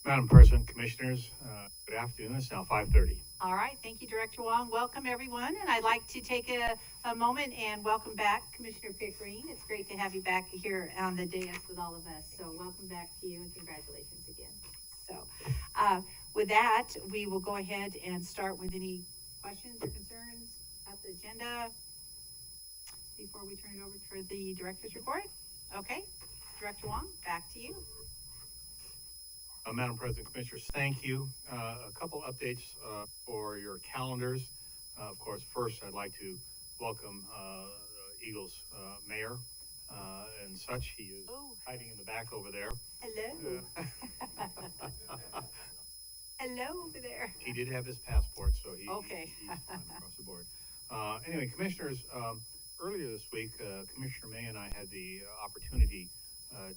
Madam President, Commissioners, good afternoon. It's now 5:30. All right, thank you, Director Wong. Welcome, everyone. And I'd like to take a moment and welcome back Commissioner Pickering. It's great to have you back here on the dais with all of us. So welcome back to you and congratulations again. So uh, with that, we will go ahead and start with any questions or concerns about the agenda before we turn it over for the Director's report. Okay, Director Wong, back to you. Madam President, Commissioners, thank you. A couple updates for your calendars. Of course, first, I'd like to welcome Eagles Mayor and such. He is hiding in the back over there. Hello. Hello over there. He did have his passport, so he's fine across the board. Anyway, Commissioners, earlier this week, Commissioner May and I had the opportunity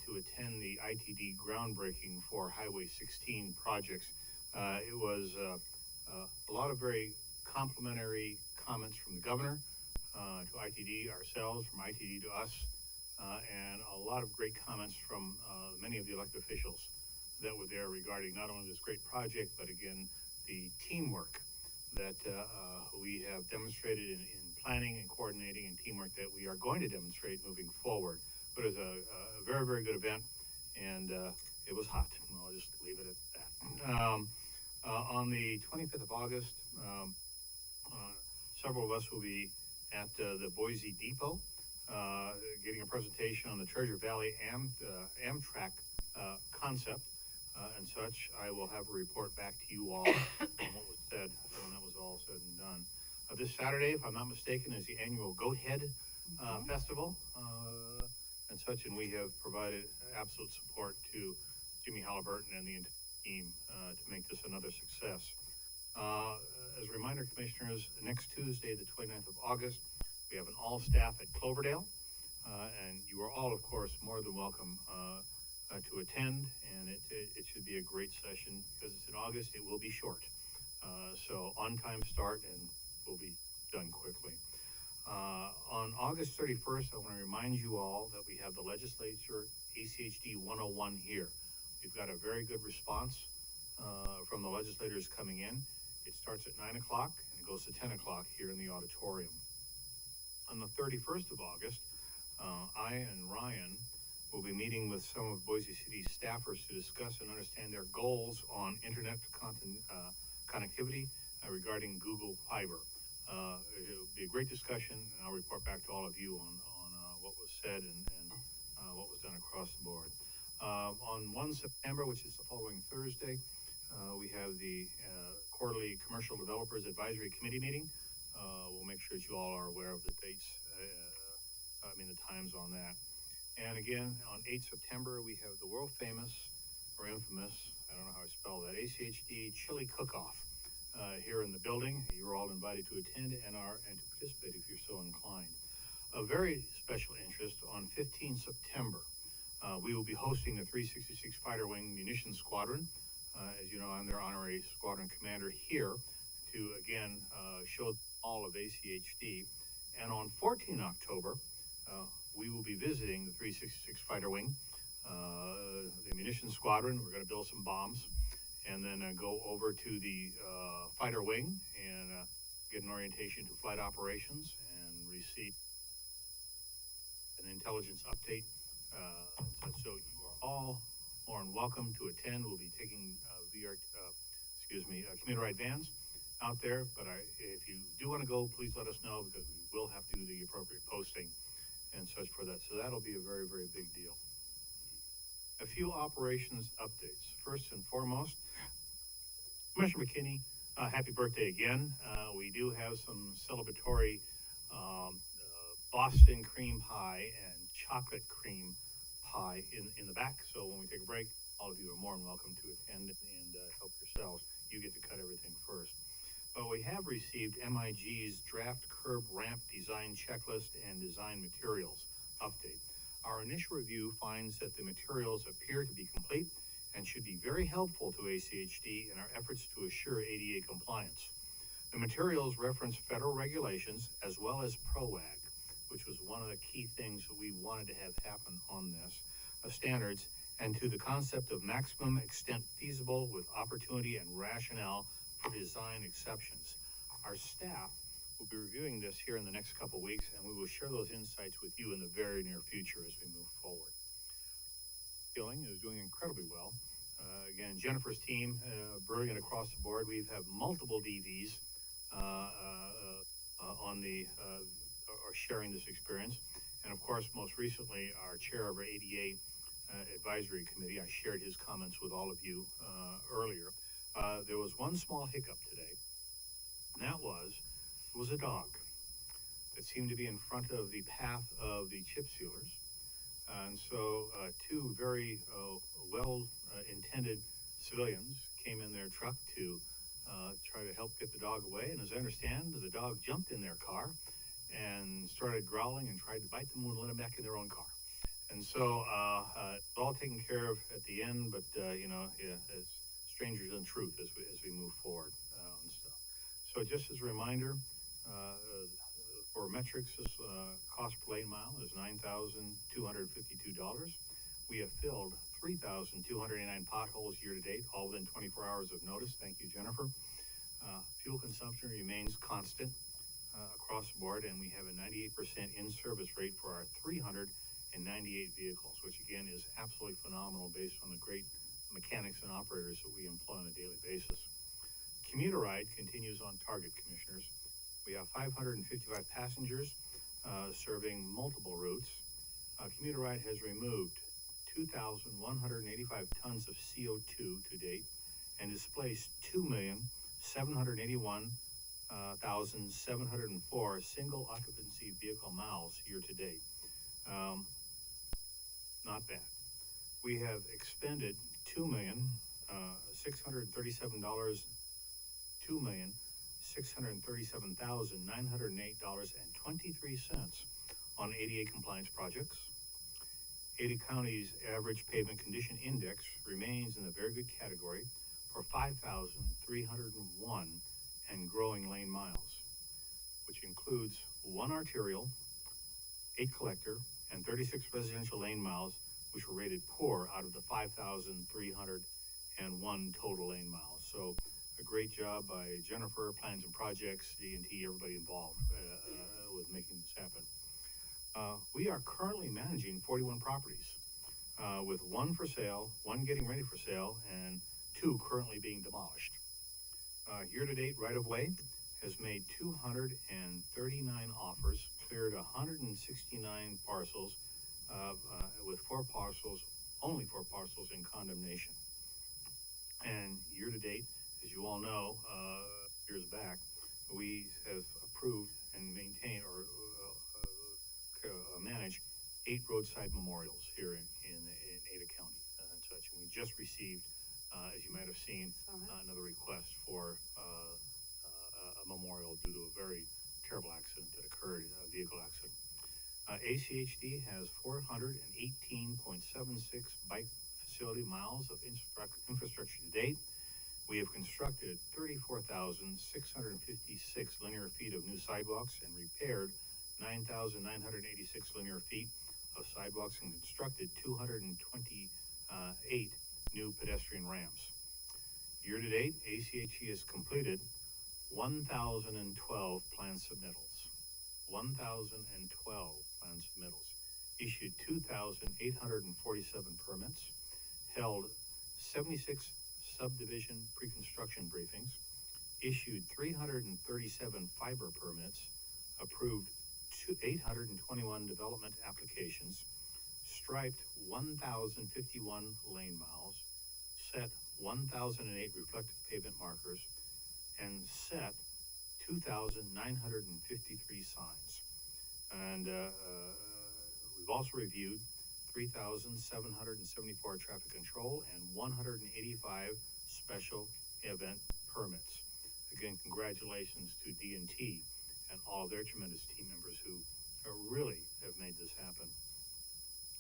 to attend the ITD groundbreaking for Highway 16 projects. It was a lot of very complimentary comments from the governor to ITD, ourselves, from ITD to us, and a lot of great comments from many of the elected officials that were there regarding not only this great project, but again, the teamwork that we have demonstrated in planning and coordinating and teamwork that we are going to demonstrate moving forward. But it was a very, very good event, and it was hot. Well, I'll just leave it at that. On the 25th of August, several of us will be at the Boise Depot giving a presentation on the Treasure Valley Amtrak concept and such. I will have a report back to you all on what was said when that was all said and done. This Saturday, if I'm not mistaken, is the annual Goat Head Festival and such, and we have provided absolute support to Jimmy Halliburton and the team to make this another success. As a reminder, Commissioners, next Tuesday, the 29th of August, we have an all-staff at Cloverdale, and you are all, of course, more than welcome to attend, and it should be a great session because it's in August. It will be short, so on-time start, and we'll be done quickly. On August 31st, I want to remind you all that we have the Legislature ACHD 101 here. We've got a very good response from the legislators coming in. It starts at 9 o'clock and it goes to 10 o'clock here in the auditorium. On the 31st of August, I and Ryan will be meeting with some of Boise City staffers to discuss and understand their goals on internet connectivity regarding Google Fiber. It'll be a great discussion, and I'll report back to all of you on what was said and what was done across the board. On 1 September, which is the following Thursday, we have the quarterly Commercial Developers Advisory Committee meeting. We'll make sure that you all are aware of the dates, the times on that. And again, on 8 September, we have the world famous, or infamous, I don't know how I spell that, ACHD Chili Cook-Off. Here in the building. You're all invited to attend and to participate if you're so inclined. A very special interest on 15 September, we will be hosting the 366 Fighter Wing Munitions Squadron. As you know, I'm their honorary squadron commander here to again show all of ACHD. And on 14 October, we will be visiting the 366 Fighter Wing, the munitions squadron. We're going to build some bombs. And then go over to the fighter wing and get an orientation to flight operations and receive an intelligence update. So you are all more than welcome to attend. We'll be taking commuter ride vans out there. But if you do want to go, please let us know because we will have to do the appropriate posting and such for that. So that'll be a very, very big deal. A few operations updates. First and foremost, Commissioner McKinney, happy birthday again. We do have some celebratory Boston cream pie and chocolate cream pie in the back. So when we take a break, all of you are more than welcome to attend and help yourselves. You get to cut everything first. But we have received MIG's draft curb ramp design checklist and design materials update. Our initial review finds that the materials appear to be complete and should be very helpful to ACHD in our efforts to assure ADA compliance. The materials reference federal regulations as well as PROAG, which was one of the key things that we wanted to have happen on this, standards, and to the concept of maximum extent feasible with opportunity and rationale for design exceptions. Our staff will be reviewing this here in the next couple of weeks, and we will share those insights with you in the very near future as we move forward. Skilling is doing incredibly well. Again, Jennifer's team, brilliant across the board. We have multiple DVs on the are sharing this experience, and of course, most recently, our chair of our ADA advisory committee. I shared his comments with all of you earlier. There was one small hiccup today, and that was a dog that seemed to be in front of the path of the chip sealers. And so two very well-intended civilians came in their truck to try to help get the dog away. And as I understand, the dog jumped in their car and started growling and tried to bite them and let them back in their own car. And so it's all taken care of at the end, but as strangers in truth as we move forward on stuff. So just as a reminder, for metrics, this cost per lane mile is $9,252. We have filled 3,289 potholes year to date, all within 24 hours of notice. Thank you, Jennifer. Fuel consumption remains constant across the board, and we have a 98% in-service rate for our 398 vehicles, which again is absolutely phenomenal based on the great mechanics and operators that we employ on a daily basis. Commuter ride continues on target, commissioners. We have 555 passengers serving multiple routes. Commuter ride has removed 2,185 tons of CO2 to date and displaced 2,781,704 single occupancy vehicle miles year to date. Not bad. We have expended $2,637,908.23 on ADA compliance projects. Ada County's average pavement condition index remains in the very good category for 5,301 and growing lane miles, which includes 1 arterial, 8 collector, and 36 residential lane miles, which were rated poor out of the 5,301 total lane miles. So a great job by Jennifer, Plans and Projects, D&T, everybody involved with making this happen. We are currently managing 41 properties, with 1 for sale, 1 getting ready for sale, and 2 currently being demolished. Year-to-date right-of-way has made 239 offers, cleared 169 parcels, with only 4 parcels in condemnation. And year-to-date, as you all know, years back, we have approved and maintained or manage 8 roadside memorials here in Ada County and such. And we just received, as you might have seen, another request for a memorial due to a very terrible accident that occurred, a vehicle accident. ACHD has 418.76 bike facility miles of infrastructure to date. We have constructed 34,656 linear feet of new sidewalks and repaired 9,986 linear feet of sidewalks and constructed 228 new pedestrian ramps. Year to date, ACHE has completed 1,012 plan submittals. 1,012 plan submittals. Issued 2,847 permits. Held 76 subdivision pre-construction briefings. Issued 337 fiber permits. Approved 821 development applications, striped 1,051 lane miles, set 1,008 reflective pavement markers, and set 2,953 signs. And we've also reviewed 3,774 traffic control and 185 special event permits. Again, congratulations to D&T and all their tremendous team members who really have made this happen.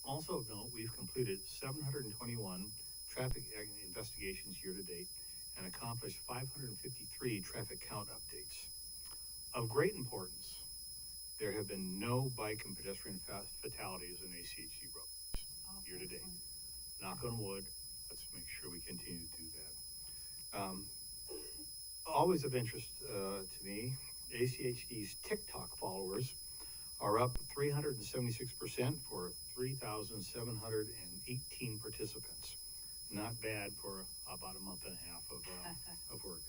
Also of note, we've completed 721 traffic investigations year to date and accomplished 553 traffic count updates. Of great importance, there have been no bike and pedestrian fatalities in ACHE roads year to date. knock on wood, let's make sure we continue to do that. Always of interest to me, ACHD's TikTok followers are up 376% for 3,718 participants. Not bad for about a month and a half of work.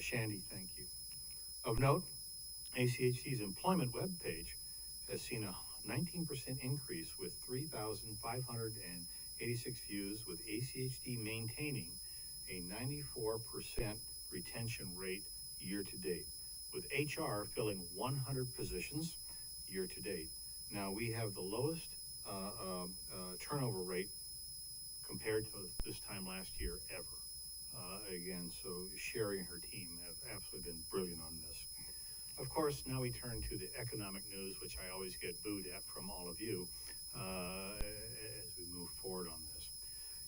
Shandy, thank you. Of note, ACHD's employment webpage has seen a 19% increase with 3,586 views, with ACHD maintaining a 94% retention rate year to date, with HR filling 100 positions year to date. Now, we have the lowest turnover rate compared to this time last year ever. Again, so Sherry and her team have absolutely been brilliant on this. Of course, now we turn to the economic news, which I always get booed at from all of you as we move forward on this.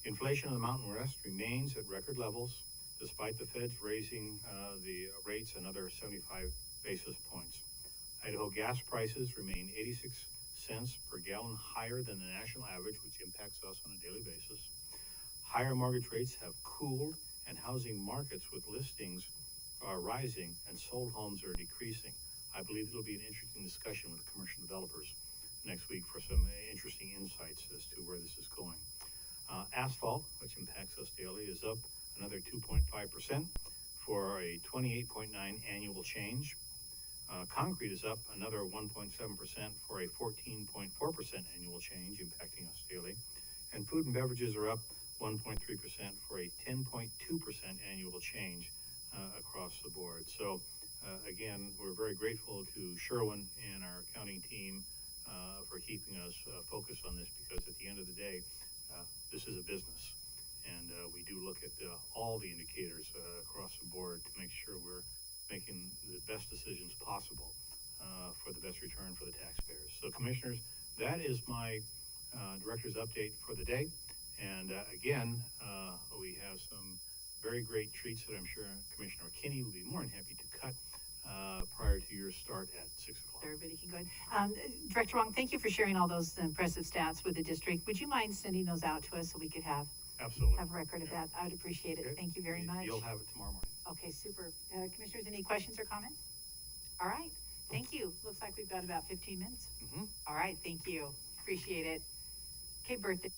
Inflation in the Mountain West remains at record levels, despite the Feds raising the rates another 75 basis points. Idaho gas prices remain 86 cents per gallon higher than the national average, which impacts us on a daily basis. Higher mortgage rates have cooled, and housing markets with listings are rising and sold homes are decreasing. I believe it'll be an interesting discussion with commercial developers next week for some interesting insights as to where this is going. Asphalt, which impacts us daily, is up another 2.5% for a 28.9 annual change. Concrete is up another 1.7% for a 14.4% annual change impacting us daily. And food and beverages are up 1.3% for a 10.2% annual change across the board. So again, we're very grateful to Sherwin and our accounting team for keeping us focused on this, because at the end of the day, this is a business, and we do look at all the indicators across the board to make sure we're making the best decisions possible for the best return for the taxpayers. So commissioners, that is my director's update for the day. And again, we have some very great treats that I'm sure Commissioner Kinney will be more than happy to cut prior to your start at 6 o'clock. Everybody can go ahead. Director Wong, thank you for sharing all those impressive stats with the district. Would you mind sending those out to us so we could have Absolutely. Have a record of that? I would appreciate it. Okay. Thank you very much. You'll have it tomorrow morning. Okay, super. Commissioners, any questions or comments? All right, thank you. Looks like we've got about 15 minutes. Mm-hmm. All right, thank you. Appreciate it. Okay, birthday.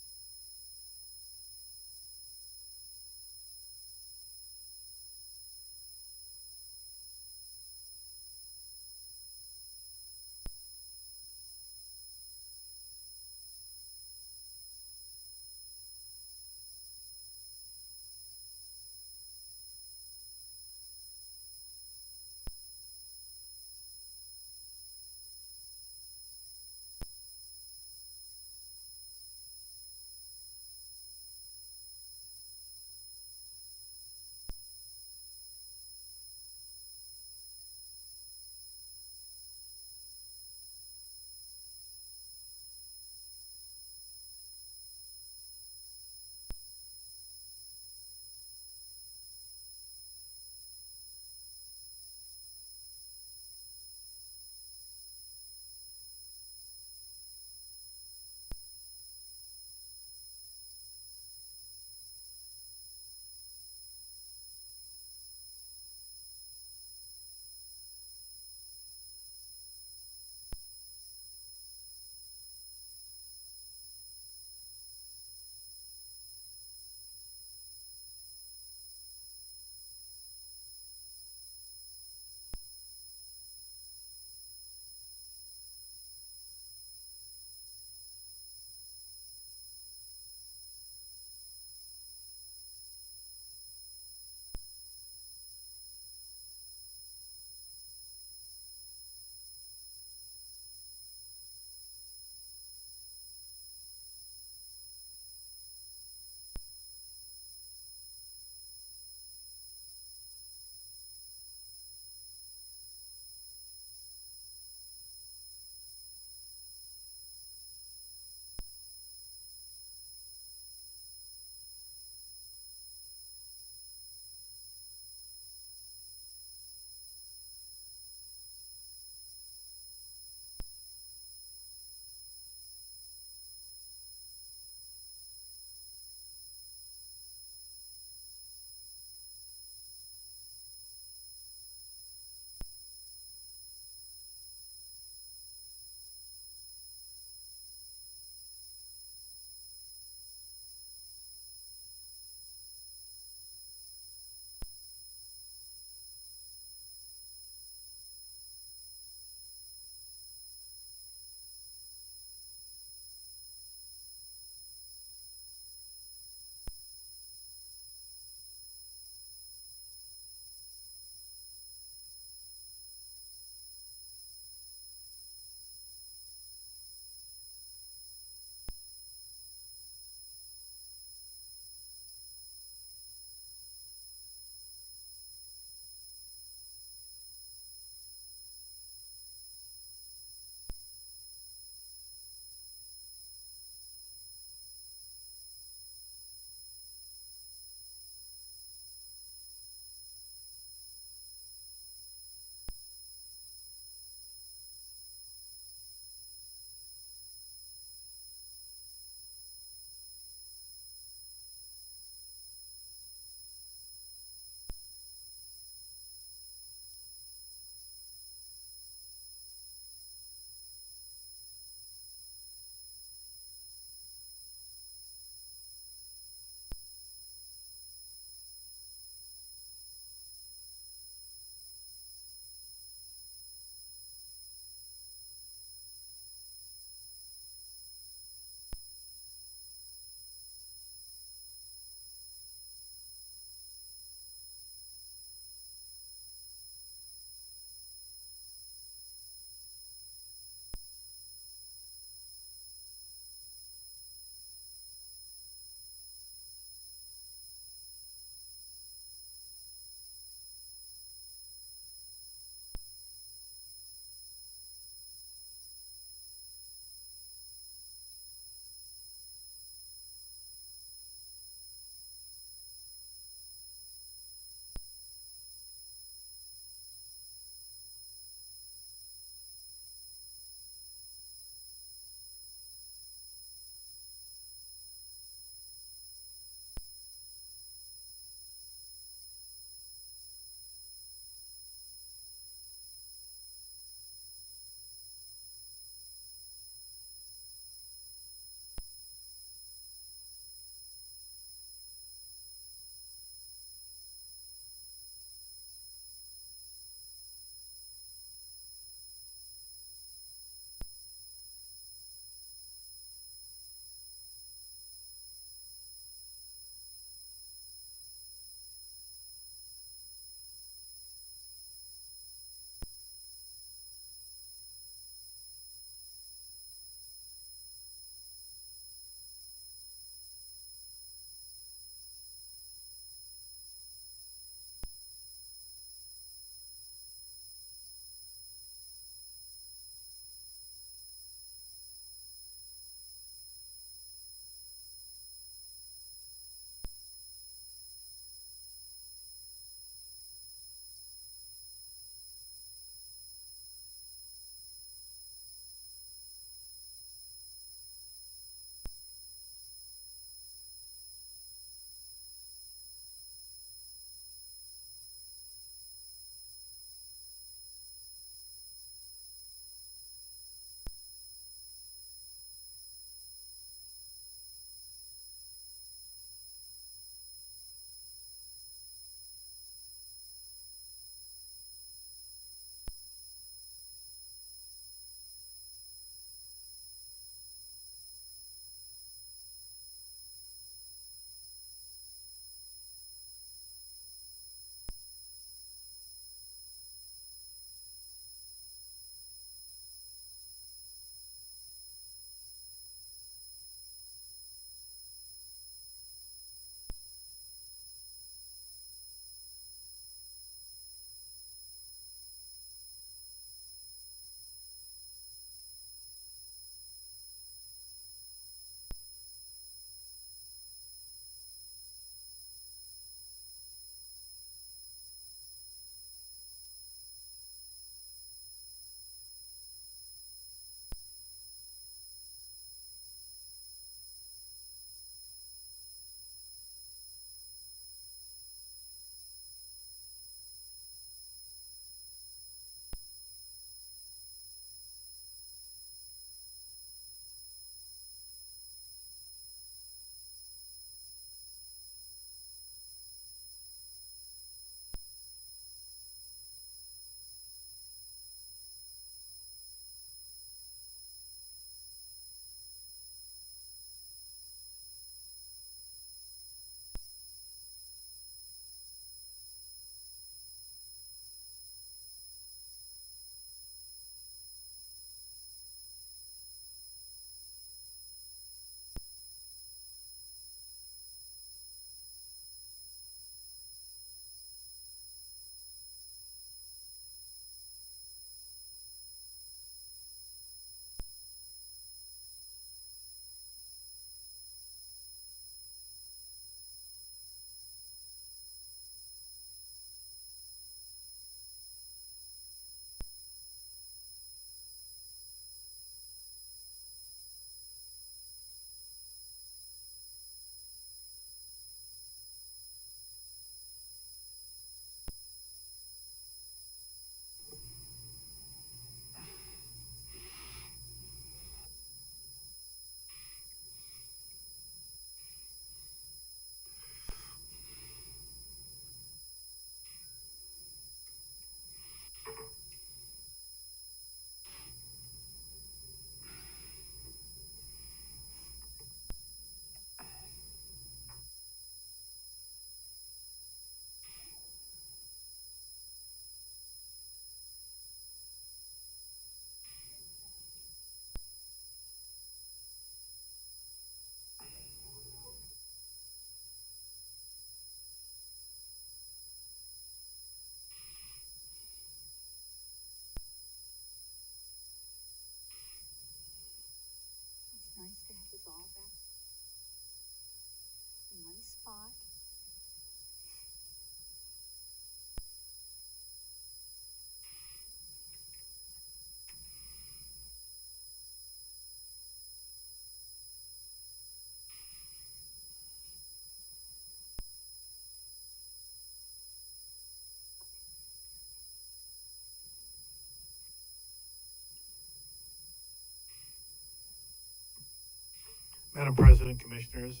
Madam President, Commissioners,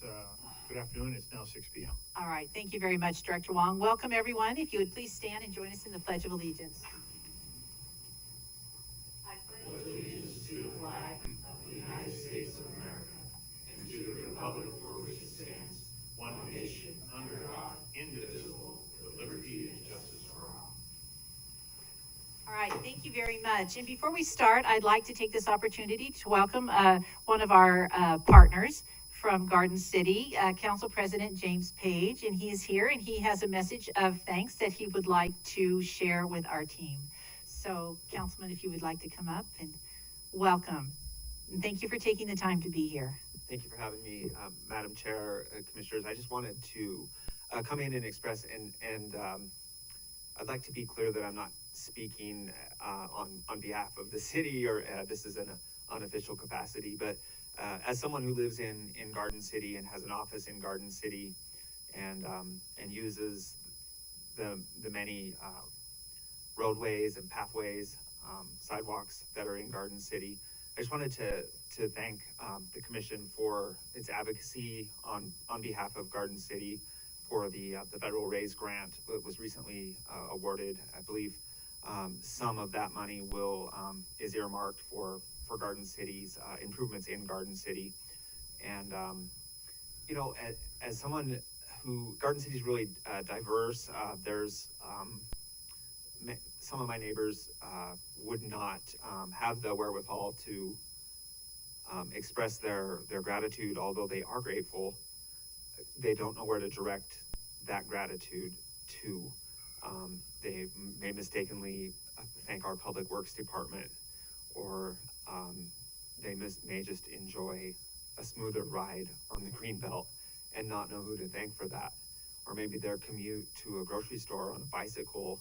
good afternoon. It's now 6 p.m. All right, thank you very much, Director Wong. Welcome, everyone. If you would please stand and join us in the Pledge of Allegiance. All right, thank you very much. And before we start, I'd like to take this opportunity to welcome one of our partners from Garden City, Council President James Page, and he is here and he has a message of thanks that he would like to share with our team. So, Councilman, if you would like to come up and welcome. And thank you for taking the time to be here. Thank you for having me, Madam Chair, Commissioners. I just wanted to come in and express, and I'd like to be clear that I'm not speaking on behalf of the city, or this is in an unofficial capacity, but as someone who lives in Garden City and has an office in Garden City, and uses the many roadways and pathways, sidewalks that are in Garden City, I just wanted to thank the Commission for its advocacy on behalf of Garden City for the federal RAISE grant that was recently awarded. I believe some of that money is earmarked for Garden City's improvements in Garden City. And you know, as someone who, Garden City is really diverse. There's some of my neighbors would not have the wherewithal to express their gratitude, although they are grateful. They don't know where to direct that gratitude to. They may mistakenly thank our Public Works Department, or they may just enjoy a smoother ride on the Greenbelt and not know who to thank for that. Or maybe their commute to a grocery store on a bicycle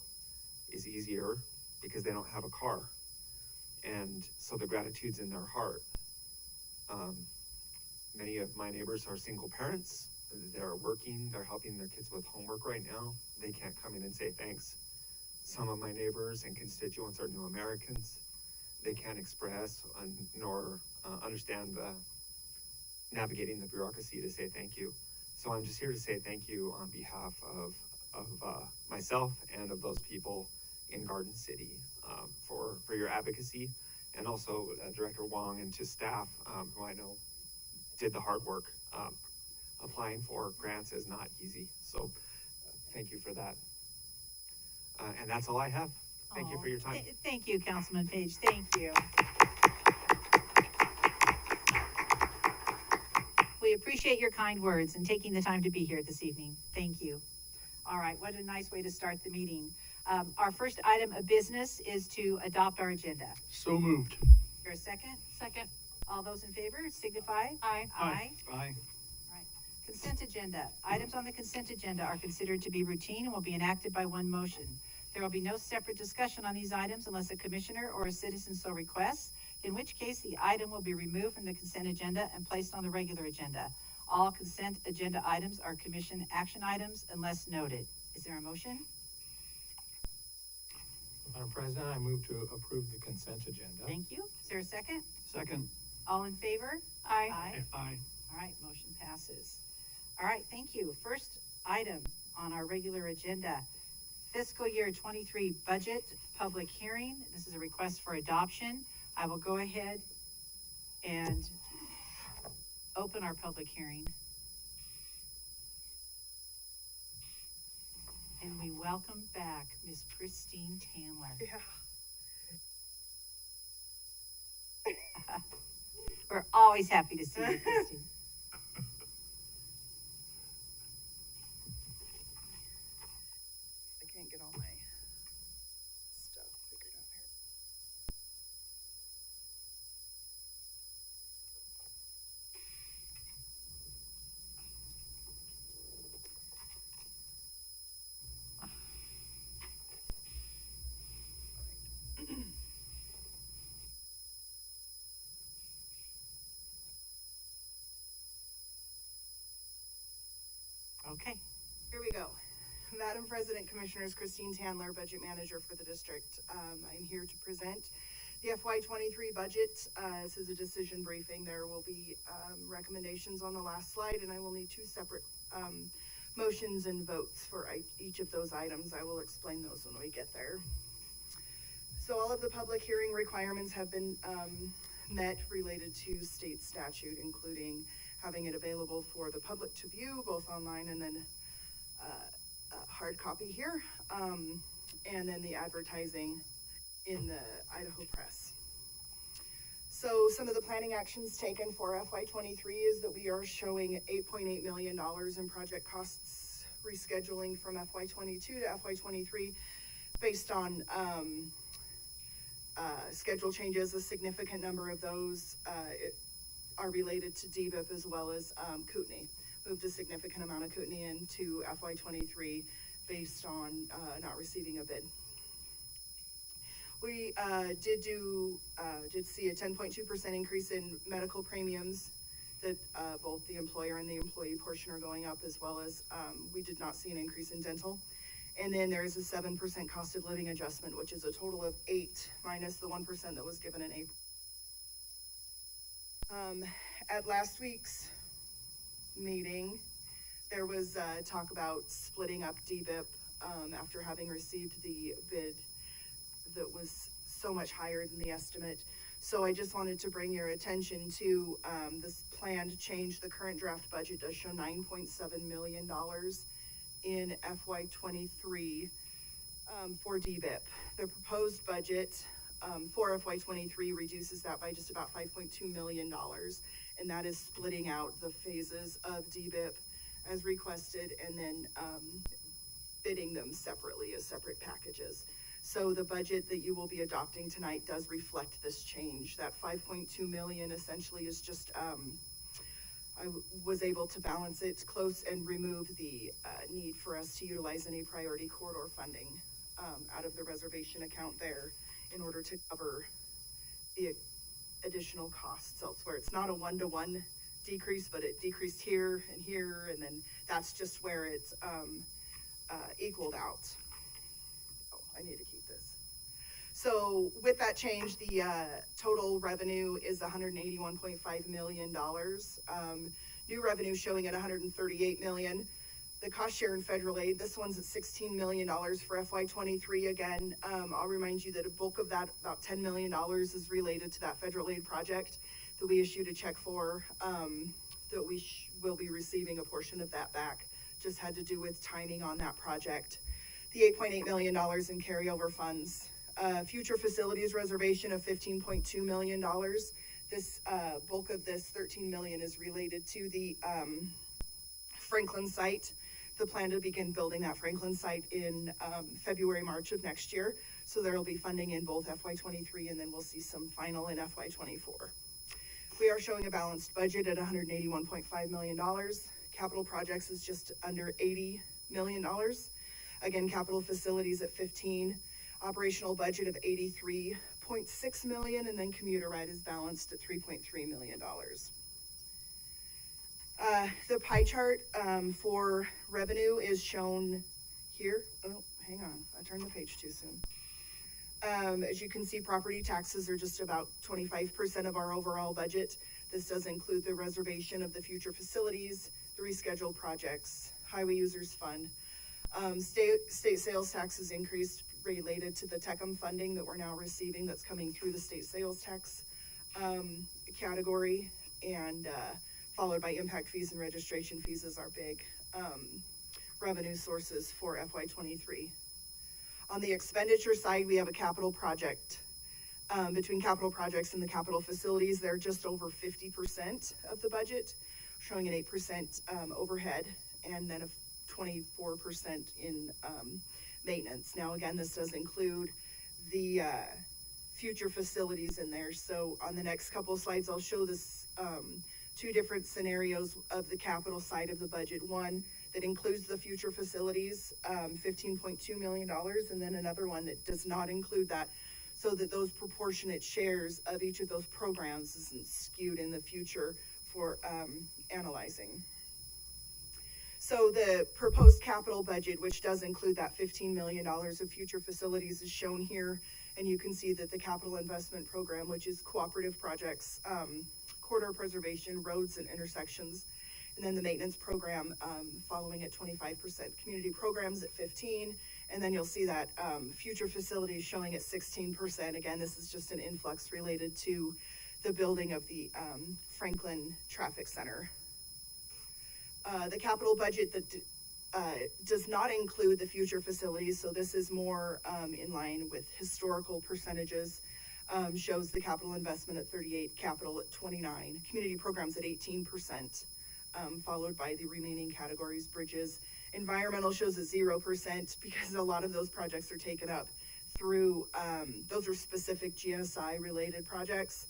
is easier because they don't have a car. And so the gratitude's in their heart. Many of my neighbors are single parents. They're working, they're helping their kids with homework right now. They can't come in and say thanks. Some of my neighbors and constituents are new Americans. They can't express nor understand navigating the bureaucracy to say thank you. So I'm just here to say thank you on behalf of myself and of those people in Garden City for your advocacy, and also Director Wong and to staff who I know did the hard work. Applying for grants is not easy, so thank you for that. And that's all I have. Thank you for your time. Thank you, Councilman Page. Thank you. We appreciate your kind words and taking the time to be here this evening. Thank you. All right, what a nice way to start the meeting. Our first item of business is to adopt our agenda. So moved. Is there a second? Second. All those in favor signify. Aye. Aye. Aye. Consent agenda. Items on the consent agenda are considered to be routine and will be enacted by one motion. There will be no separate discussion on these items unless a commissioner or a citizen so requests, in which case the item will be removed from the consent agenda and placed on the regular agenda. All consent agenda items are commission action items unless noted. Is there a motion? Madam President, I move to approve the consent agenda. Thank you. Is there a second? Second. All in favor? Aye. Aye. Aye. All right, motion passes. All right, thank you. First item on our regular agenda, fiscal year 23 budget public hearing. This is a request for adoption. I will go ahead and open our public hearing. And we welcome back Ms. Christine Tandler. Yeah. We're always happy to see you, Christine. I can't get all my stuff figured out here. Okay. Here we go. Madam President, Commissioners, Christine Tandler, Budget Manager for the district. I'm here to present The FY '23 budget, this is a decision briefing. There will be recommendations on the last slide, and I will need two separate motions and votes for each of those items. I will explain those when we get there. So all of the public hearing requirements have been met related to state statute, including having it available for the public to view, both online and then hard copy here, and then the advertising in the Idaho Press. So some of the planning actions taken for FY '23 is that we are showing $8.8 million in project costs rescheduling from FY '22 to FY '23 based on schedule changes. A significant number of those are related to DBIP as well as Kootenai. Moved a significant amount of Kootenai into FY '23 based on not receiving a bid. We did see a 10.2% increase in medical premiums that both the employer and the employee portion are going up, as well as we did not see an increase in dental. And then there is a 7% cost of living adjustment, which is a total of 8 minus the 1% that was given in April. At last week's meeting, there was talk about splitting up DBIP after having received the bid that was so much higher than the estimate. So I just wanted to bring your attention to this plan to change. The current draft budget does show $9.7 million in FY '23 for DBIP. The proposed budget for FY '23 reduces that by just about $5.2 million, and that is splitting out the phases of DBIP as requested and then bidding them separately as separate packages. So the budget that you will be adopting tonight does reflect this change. That $5.2 million essentially is just, I was able to balance it close and remove the need for us to utilize any priority corridor funding out of the reservation account there in order to cover the additional costs elsewhere. It's not a one-to-one decrease, but it decreased here, and then that's just where it's equaled out. Oh, I need to keep this. So with that change, the total revenue is $181.5 million. New revenue showing at $138 million. The cost share in federal aid, this one's at $16 million for FY '23. Again, I'll remind you that a bulk of that, about $10 million, is related to that federal aid project that we issued a check for, that we will be receiving a portion of that back. Just had to do with timing on that project. The $8.8 million in carryover funds. Future facilities reservation of $15.2 million. This bulk of this $13 million is related to the Franklin site. The plan to begin building that Franklin site in February, March of next year. So there will be funding in both FY '23 and then we'll see some final in FY '24. We are showing a balanced budget at $181.5 million. Capital projects is just under $80 million. Again, capital facilities at 15, operational budget of $83.6 million, and then commuter ride is balanced at $3.3 million. The pie chart for revenue is shown here. Oh, hang on, I turned the page too soon. As you can see, property taxes are just about 25% of our overall budget. This does include the reservation of the future facilities, the rescheduled projects, highway users fund. State sales taxes increased related to the TECM funding that we're now receiving that's coming through the state sales tax category, and followed by impact fees and registration fees as our big revenue sources for FY '23. On the expenditure side, we have a capital project. Between capital projects and the capital facilities, they're just over 50% of the budget, showing an 8% overhead, and then a 24% in maintenance. Now, again, this does include the future facilities in there. So on the next couple of slides, I'll show this two different scenarios of the capital side of the budget. One that includes the future facilities, $15.2 million, and then another one that does not include that, so that those proportionate shares of each of those programs isn't skewed in the future for analyzing. So the proposed capital budget, which does include that $15 million of future facilities, is shown here And you can see that the capital investment program, which is cooperative projects, corridor preservation, roads and intersections, and then the maintenance program following at 25%, community programs at 15%, and then you'll see that future facilities showing at 16%. Again, this is just an influx related to the building of the Franklin Traffic Center. The capital budget that does not include the future facilities, so this is more in line with historical percentages, shows the capital investment at 38%, capital at 29%, community programs at 18%, followed by the remaining categories, bridges. Environmental shows at 0% because a lot of those projects are taken up through, those are specific GSI related projects.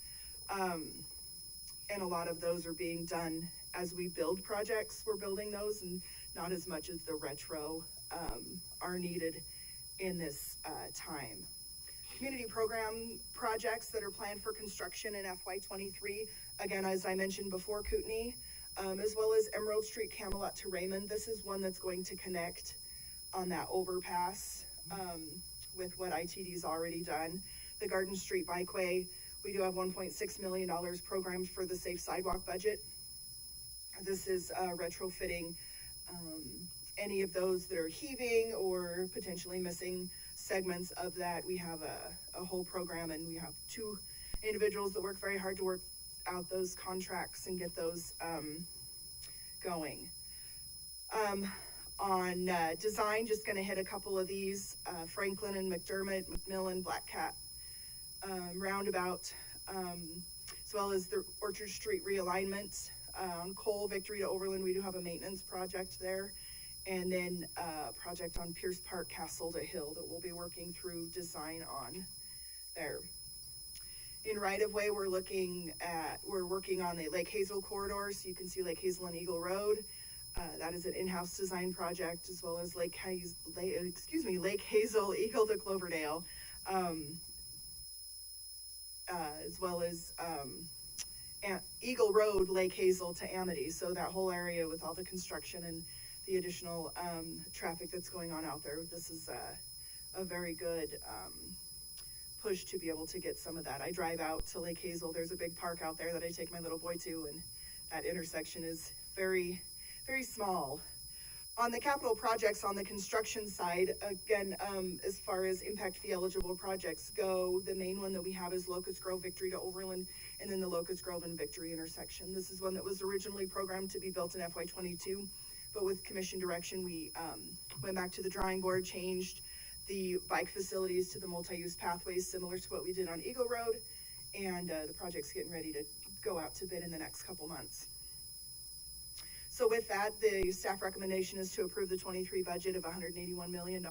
And a lot of those are being done as we build projects, we're building those, and not as much as the retro are needed in this time. Community program projects that are planned for construction in FY23, again, as I mentioned before, Kootenai, as well as Emerald Street, Camelot to Raymond. This is one that's going to connect on that overpass with what ITD's already done. The Garden Street Bikeway, we do have $1.6 million programmed for the safe sidewalk budget. This is retrofitting any of those that are heaving or potentially missing segments of that. We have a whole program, and we have 2 individuals that work very hard to work out those contracts and get those going. On design, just going to hit a couple of these. Franklin and McDermott, McMillan, Black Cat, Roundabout, as well as the Orchard Street realignment. On Cole, Victory to Overland, we do have a maintenance project there. And then a project on Pierce Park, Castle to Hill that we'll be working through design on there. In right-of-way, we're working on the Lake Hazel corridor, so you can see Lake Hazel and Eagle Road. That is an in-house design project, as well as Lake Hazel, Eagle to Cloverdale, as well as Eagle Road, Lake Hazel to Amity. So that whole area with all the construction and the additional traffic that's going on out there, this is a very good push to be able to get some of that. I drive out to Lake Hazel. There's a big park out there that I take my little boy to, and that intersection is very, very small. On the capital projects on the construction side, again, as far as impact fee eligible projects go, the main one that we have is Locust Grove, Victory to Overland, and then the Locust Grove and Victory intersection. This is one that was originally programmed to be built in FY22, but with commission direction, we went back to the drawing board, changed the bike facilities to the multi-use pathways, similar to what we did on Eagle Road, and the project's getting ready to go out to bid in the next couple months. So with that, the staff recommendation is to approve the 23 budget of $181 million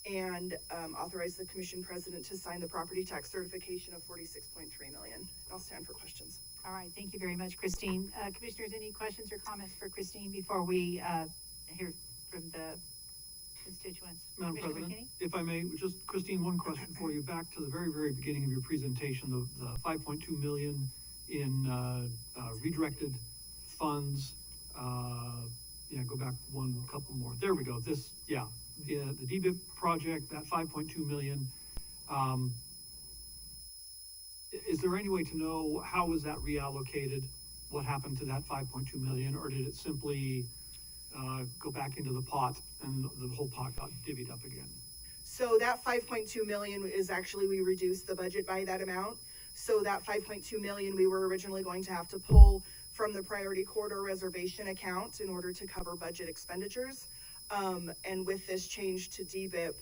and authorize the commission president to sign the property tax certification of $46.3 million. I'll stand for questions. All right, thank you very much, Christine. Commissioners, any questions or comments for Christine before we hear from the constituents? Madam President, if I may, just Christine, one question for you. Back to the very, very beginning of your presentation, the $5.2 million in redirected funds. Go back couple more. There we go. The DBIP project, that $5.2 million. Is there any way to know how was that reallocated? What happened to that $5.2 million, or did it simply go back into the pot and the whole pot got divvied up again? So that $5.2 million is actually, we reduced the budget by that amount. So that $5.2 million we were originally going to have to pull from the priority corridor reservation account in order to cover budget expenditures. And with this change to DBIP,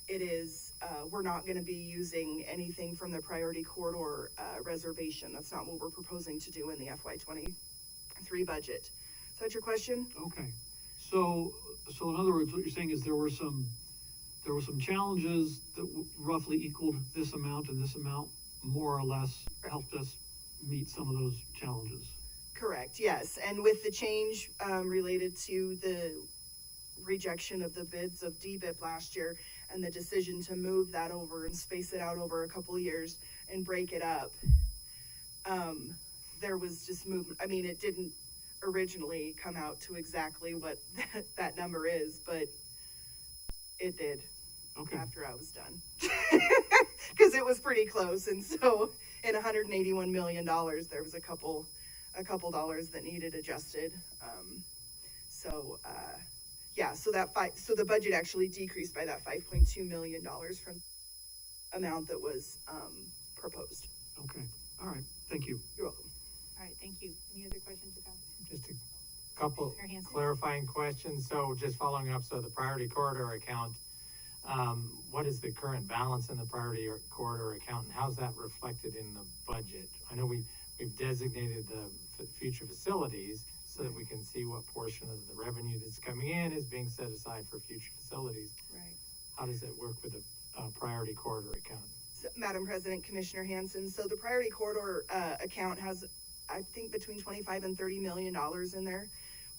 it is, we're not going to be using anything from the priority corridor reservation. That's not what we're proposing to do in the FY23 budget. Is that your question? Okay. So in other words, what you're saying is there were some challenges that roughly equaled this amount, and this amount more or less helped us meet some of those challenges. Correct, yes. And with the change related to the rejection of the bids of DBIP last year and the decision to move that over and space it out over a couple of years and break it up, there was just movement. I mean, it didn't originally come out to exactly what that number is, but it did. Okay. After I was done. Cause it was pretty close, and so in $181 million, there was a couple dollars that needed adjusted. Yeah, so the budget actually decreased by that $5.2 million from amount that was, proposed. Okay, all right, thank you. You're welcome. All right, thank you. Any other questions or comments? Just a couple Commissioner Hanson? clarifying questions. So just following up, so the priority corridor account, what is the current balance in the priority corridor account, and how's that reflected in the budget? I know we've designated the future facilities so that we can see what portion of the revenue that's coming in is being set aside for future facilities. Right. How does it work with the priority corridor account? So, Madam President, Commissioner Hanson, so the priority corridor, account has, I think, between 25 and $30 million in there.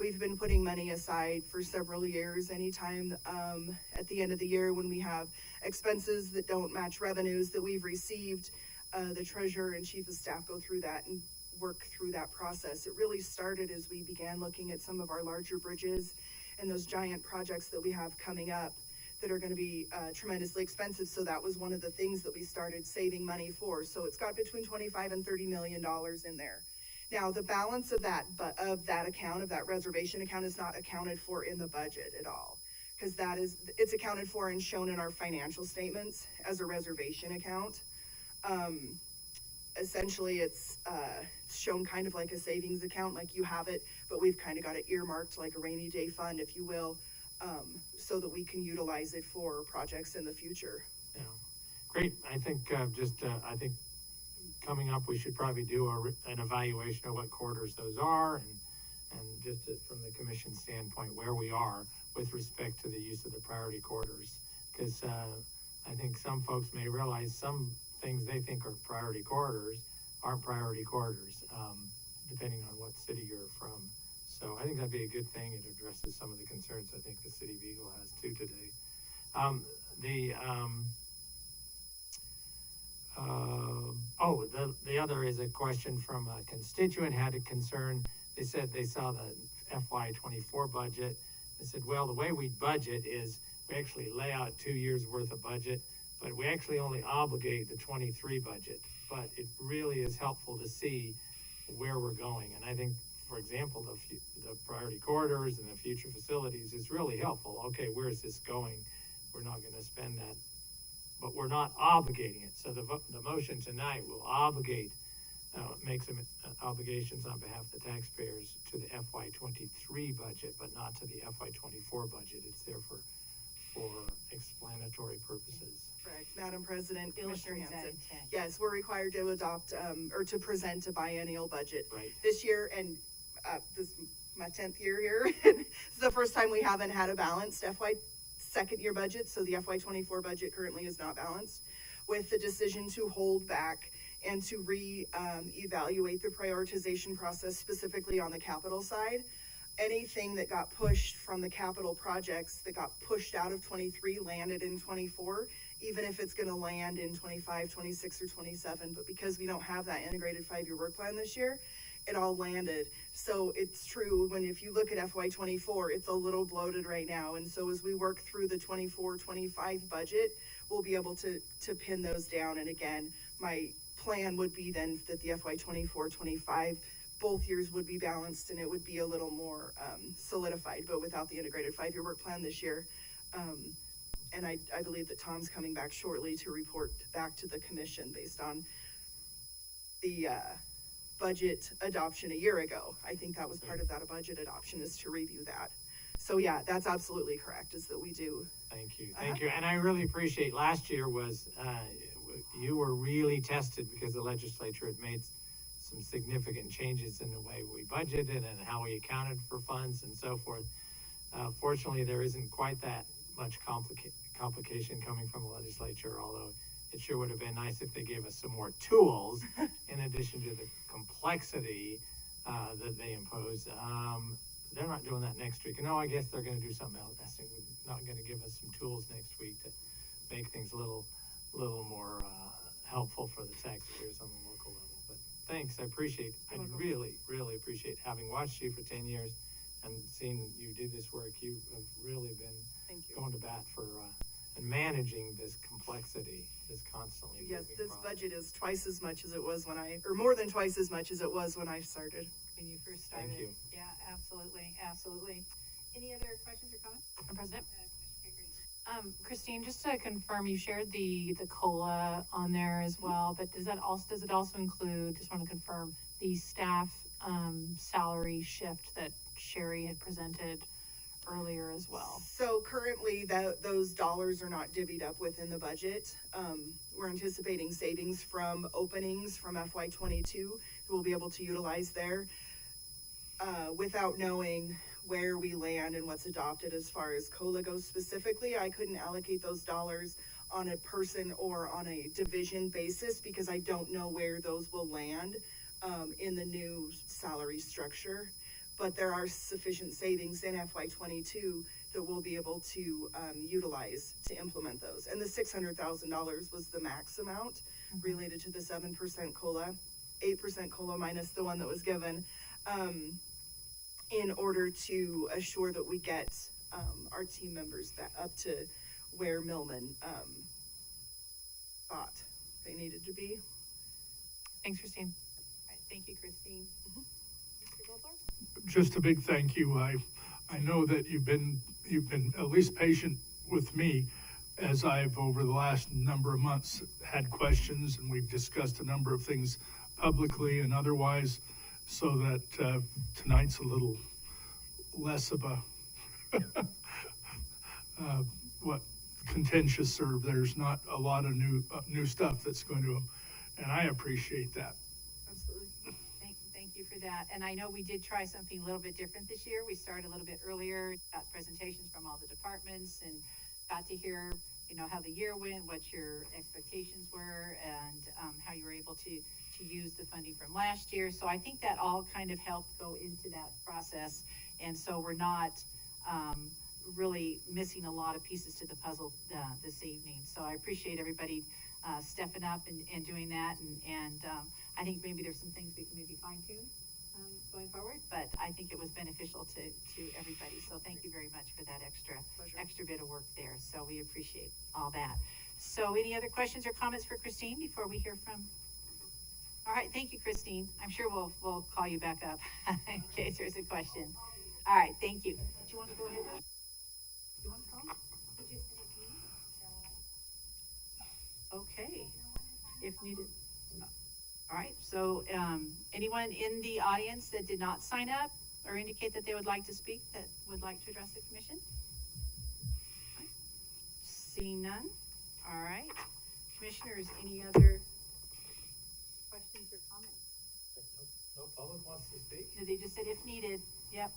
We've been putting money aside for several years. Anytime, at the end of the year when we have expenses that don't match revenues that we've received, the treasurer and chief of staff go through that and work through that process. It really started as we began looking at some of our larger bridges and those giant projects that we have coming up that are gonna be, tremendously expensive. So that was one of the things that we started saving money for. So it's got between 25 and $30 million in there. Now, the balance of that account, of that reservation account, is not accounted for in the budget at all. Cause it's accounted for and shown in our financial statements as a reservation account. Essentially it's shown kind of like a savings account, like you have it, but we've kind of got it earmarked like a rainy day fund, if you will, so that we can utilize it for projects in the future. Yeah, great. I think, I think coming up, we should probably do an evaluation of what corridors those are, and just from the commission standpoint, where we are with respect to the use of the priority corridors. Because I think some folks may realize some things they think are priority corridors aren't priority corridors, depending on what city you're from. So I think that'd be a good thing. It addresses some of the concerns I think the city of Eagle has too today. The other is a question from a constituent had a concern. They said they saw the FY24 budget. They said, well, the way we budget is we actually lay out 2 years worth of budget, but we actually only obligate the 23 budget. But it really is helpful to see where we're going. And I think, for example, the priority corridors and the future facilities is really helpful. Okay, where is this going? We're not gonna spend that, but we're not obligating it. So the motion tonight will obligate, make some obligations on behalf of the taxpayers to the FY23 budget, but not to the FY24 budget. It's there for explanatory purposes. Correct, Madam President, Commissioner Illustrates that Hanson. intent. Yes, we're required to adopt, or to present a biennial budget. Right. This year, and, this is my 10th year here, it's the first time we haven't had a balanced second year budget, so the FY24 budget currently is not balanced, with the decision to hold back and to evaluate the prioritization process specifically on the capital side. Anything that got pushed from the capital projects that got pushed out of 23 landed in 24, even if it's gonna land in 25, 26, or 27, but because we don't have that integrated 5-year work plan this year, it all landed. So it's true, if you look at FY24, it's a little bloated right now, and so as we work through the 24-25 budget, we'll be able to pin those down. And again, my plan would be then that the FY24-25 both years would be balanced and it would be a little more solidified, but without the integrated 5-year work plan this year. And I believe that Tom's coming back shortly to report back to the commission based on the budget adoption a year ago. I think that was part of that budget adoption, is to review that. So yeah, that's absolutely correct, is that we do. Thank you, thank you. And I really appreciate, last year was, you were really tested because the legislature had made some significant changes in the way we budgeted and how we accounted for funds and so forth. Fortunately, there isn't quite that much complication coming from the legislature, although it sure would have been nice if they gave us some more tools in addition to the complexity that they impose. They're not doing that next week. No, I guess they're gonna do something else. They're not gonna give us some tools next week to make things a little more helpful for the taxpayers on the local level. But thanks, I appreciate, I really, really appreciate having watched you for 10 years and seeing you do this work. You have really been Thank you. going to bat for and managing this complexity, this constantly Yes, moving this process. budget is twice as much as it was when or more than twice as much as it was when I started. When you first started. Thank you. Yeah, absolutely, absolutely. Any other questions or comments? Madam President? Christine, just to confirm, you shared the COLA on there as well, but does it also include, just want to confirm, the staff, salary shift that Sherry had presented earlier as well? So currently, those dollars are not divvied up within the budget. We're anticipating savings from openings from FY '22 that we'll be able to utilize there. Without knowing where we land and what's adopted as far as COLA goes specifically, I couldn't allocate those dollars on a person or on a division basis because I don't know where those will land in the new salary structure. But there are sufficient savings in FY '22 that we'll be able to utilize to implement those. And the $600,000 was the max amount related to the 7% COLA, 8% COLA minus the one that was given, in order to assure that we get our team members back up to where Millman thought they needed to be. Thanks, Christine. All right, thank you, Christine. Mr. Goldberg? Just a big thank you. I know that you've been at least patient with me as I've over the last number of months had questions, and we've discussed a number of things publicly and otherwise, so that tonight's a little less of a contentious, or there's not a lot of new stuff that's going to, and I appreciate that. Absolutely. Thank you for that. And I know we did try something a little bit different this year. We started a little bit earlier, got presentations from all the departments, and got to hear, how the year went, what your expectations were, and how you were able to use the funding from last year. So I think that all kind of helped go into that process. And so we're not really missing a lot of pieces to the puzzle this evening. So I appreciate everybody stepping up and doing that. And I think maybe there's some things we can maybe fine tune going forward, but I think it was beneficial to everybody. So thank you very much for that extra bit of work there. So we appreciate all that. So any other questions or comments for Christine before we hear from? All right, thank you, Christine. I'm sure we'll call you back up in case there's a question. All right, thank you. Do you want to go ahead? Do you want to call? Okay, if needed. All right, so anyone in the audience that did not sign up or indicate that they would like to speak, that would like to address the commission? Right. Seeing none. All right. Commissioners, any other questions or comments? No public wants to speak? No, they just said if needed. Yep.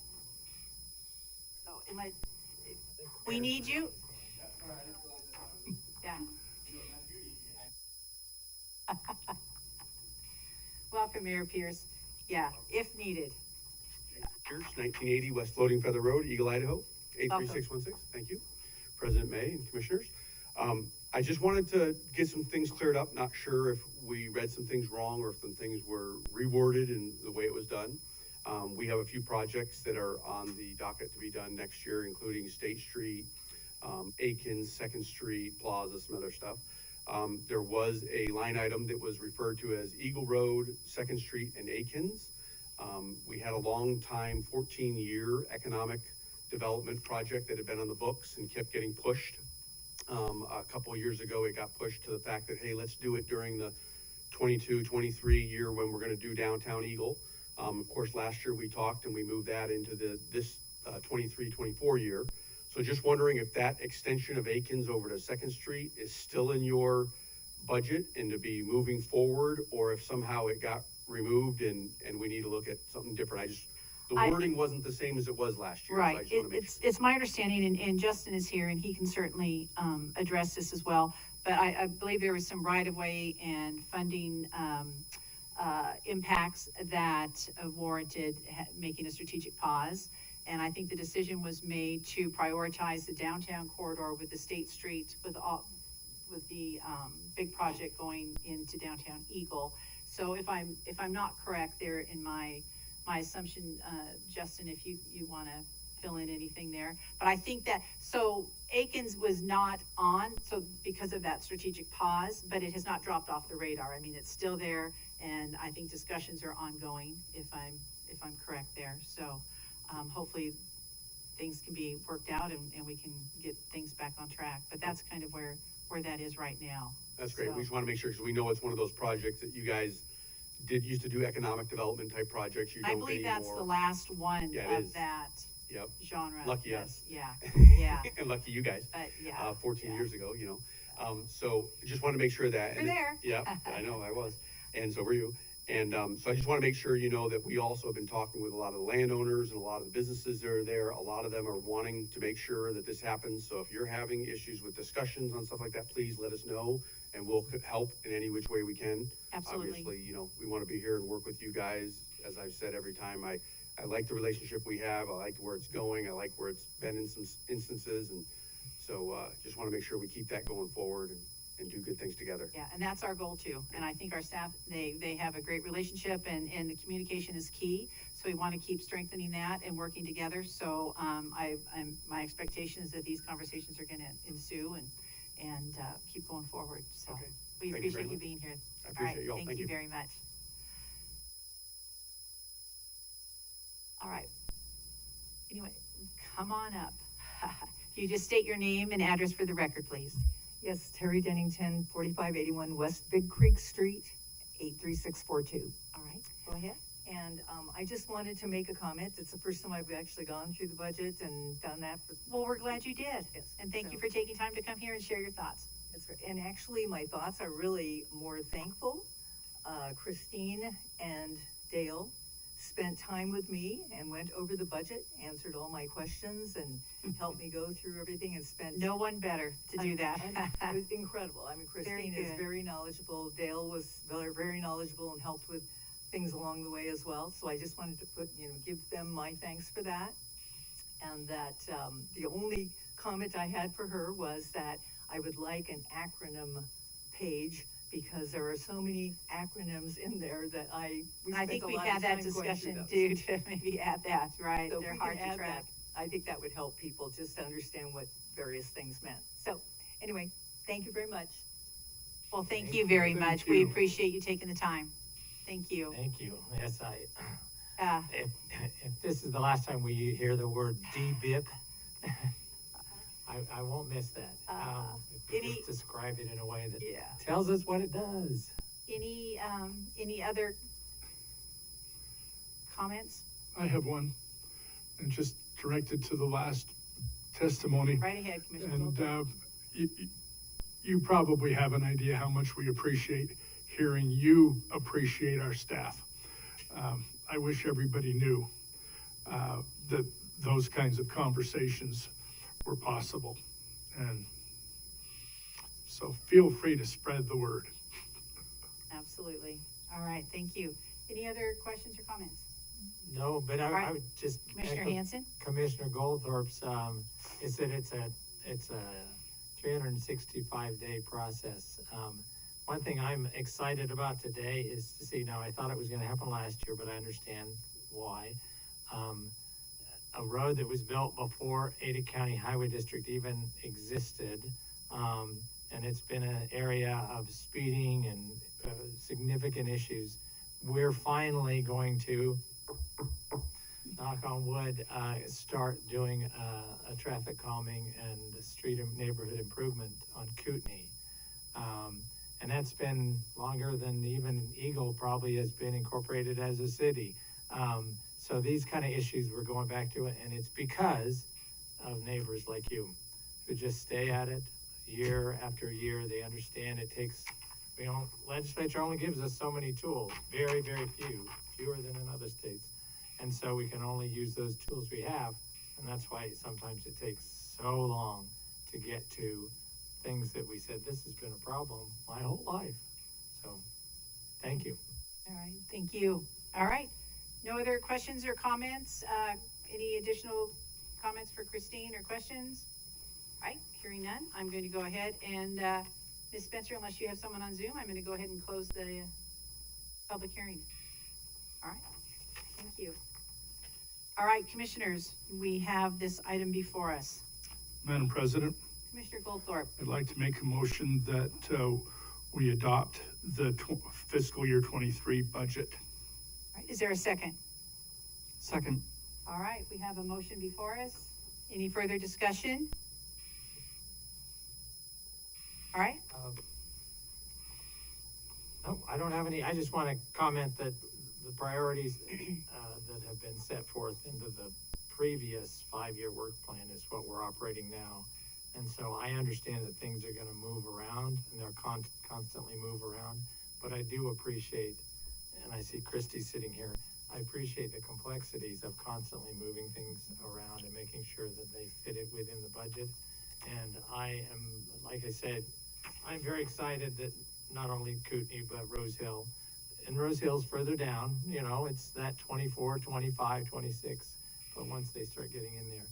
So unless we need you. Yeah. Welcome, Mayor Pierce. Yeah, if needed. Pierce, 1980 West Floating Feather Road, Eagle, Idaho, 83616. Thank you, President May and Commissioners. I just wanted to get some things cleared up. Not sure if we read some things wrong or if some things were reworded in the way it was done. We have a few projects that are on the docket to be done next year, including State Street, Aikens, 2nd Street, Plaza, some other stuff. There was a line item that was referred to as Eagle Road, 2nd Street, and Aikens. We had a long time, 14-year economic development project that had been on the books and kept getting pushed. A couple of years ago, it got pushed to the fact that, hey, let's do it during the 22-23 year when we're going to do downtown Eagle. Of course, last year we talked and we moved that into this 23-24 year. So just wondering if that extension of Aikens over to 2nd Street is still in your budget and to be moving forward, or if somehow it got removed and we need to look at something different. The wording wasn't the same as it was last year. Right. So It's my understanding, and Justin is here, and he can certainly address this as well. But I believe there was some right-of-way and funding impacts that warranted making a strategic pause. And I think the decision was made to prioritize the downtown corridor with the State Street, with the big project going into downtown Eagle. So if I'm not correct there in my assumption, Justin, if you want to fill in anything there. But I think that, so Aikens was not on, so because of that strategic pause, but it has not dropped off the radar. I mean, it's still there, and I think discussions are ongoing, if I'm correct there. So, hopefully things can be worked out and we can get things back on track. But that's kind of where that is right now. That's great. So- We just want to make sure, because we know it's one of those projects that you guys used to do economic development type projects. You I don't believe that's the anymore. last one Yeah, it of is. that Yep. genre. Lucky Yes, us. Yeah, yeah, And lucky you guys. but yeah. 14 yeah. years ago, so just want to make sure that. You're there. Yeah, I know, I was, and so were you. And, so I just want to make sure you know that we also have been talking with a lot of the landowners and a lot of the businesses that are there. A lot of them are wanting to make sure that this happens. So if you're having issues with discussions on stuff like that, please let us know and we'll help in any which way we can. Absolutely. Obviously, we want to be here and work with you guys. As I've said every time, I like the relationship we have. I like where it's going. I like where it's been in some instances. And so, just want to make sure we keep that going forward and do good things together. Yeah, and that's our goal too. And I think our staff, they have a great relationship and the communication is key. So we want to keep strengthening that and working together. So, my expectation is that these conversations are going to ensue and keep going forward. So Okay. we Thank you very appreciate you much. being here. I appreciate you all. Thank you very much. All right. Anyway, come on up. You just state your name and address for the record, please. Yes, Terry Dennington, 4581 West Big Creek Street, 83642. All right, go ahead. And I just wanted to make a comment. It's the first time I've actually gone through the budget and done that. Well, we're glad you did. Yes. And thank you So- for taking time to come here and share your thoughts. That's right. And actually, my thoughts are really more thankful. Christine and Dale spent time with me and went over the budget, answered all my questions, and helped me go through everything and spent. No one better to do that. It was incredible. I mean, Christine is good. very knowledgeable. Dale was very, very knowledgeable and helped with things along the way as well. So I just wanted to give them my thanks for that. And that, the only comment I had for her was that I would like an acronym page, because there are so many acronyms in there that I spent think a we lot of had that time going through discussion those. too, to maybe add that, right? So if They're we hard could to add track. that, I think that would help people just to understand what various things meant. So, anyway, thank you very much. Well, thank Thank you you. very Thank much. We you. appreciate you taking the time. Thank you. Thank you. Yes, Uh, if this is the last time we hear the word DBIP, I won't miss that. If we any- just describe it in a way that yeah. tells us what it does. Any other comments? I have one, and just directed to the last testimony. Right ahead, Commissioner And Goldberg. you probably have an idea how much we appreciate hearing you appreciate our staff. I wish everybody knew that those kinds of conversations were possible. And so feel free to spread the word. Absolutely. All right, thank you. Any other questions or comments? No, but All right. I would just Commissioner echo Hanson? Commissioner Goldthorpe's, is that it's a 365-day process. One thing I'm excited about today is to see, now I thought it was gonna happen last year, but I understand why. A road that was built before Ada County Highway District even existed, and it's been an area of speeding and significant issues. We're finally going to, knock on wood, start doing a traffic calming and a street and neighborhood improvement on Kootenai. And that's been longer than even Eagle probably has been incorporated as a city. So these kind of issues we're going back to it, and it's because of neighbors like you who just stay at it year after year. They understand it takes, legislature only gives us so many tools, very, very fewer than in other states. And so we can only use those tools we have, and that's why sometimes it takes so long to get to things that we said, this has been a problem my whole life. So, thank you. All right, thank you. All right. No other questions or comments? Any additional comments for Christine or questions? All right, hearing none, I'm going to go ahead and, Ms. Spencer, unless you have someone on Zoom, I'm going to go ahead and close the public hearing. All right, thank you. All right, commissioners, we have this item before us. Madam President, Commissioner Goldthorpe, I'd like to make a motion that we adopt the fiscal year 23 budget. all right, is there a second? Second. All right, we have a motion before us. Any further discussion? All right, No, I don't have any, I just want to comment that the priorities, that have been set forth into the previous 5-year work plan is what we're operating now. And so I understand that things are gonna move around, and they'll constantly move around, but I do appreciate, and I see Christy sitting here, I appreciate the complexities of constantly moving things around and making sure that they fit it within the budget. And I am, like I said, I'm very excited that not only Kootenai, but Rose Hill, and Rose Hill's further down, you know, it's that 24, 25, 26, but once they start getting in there,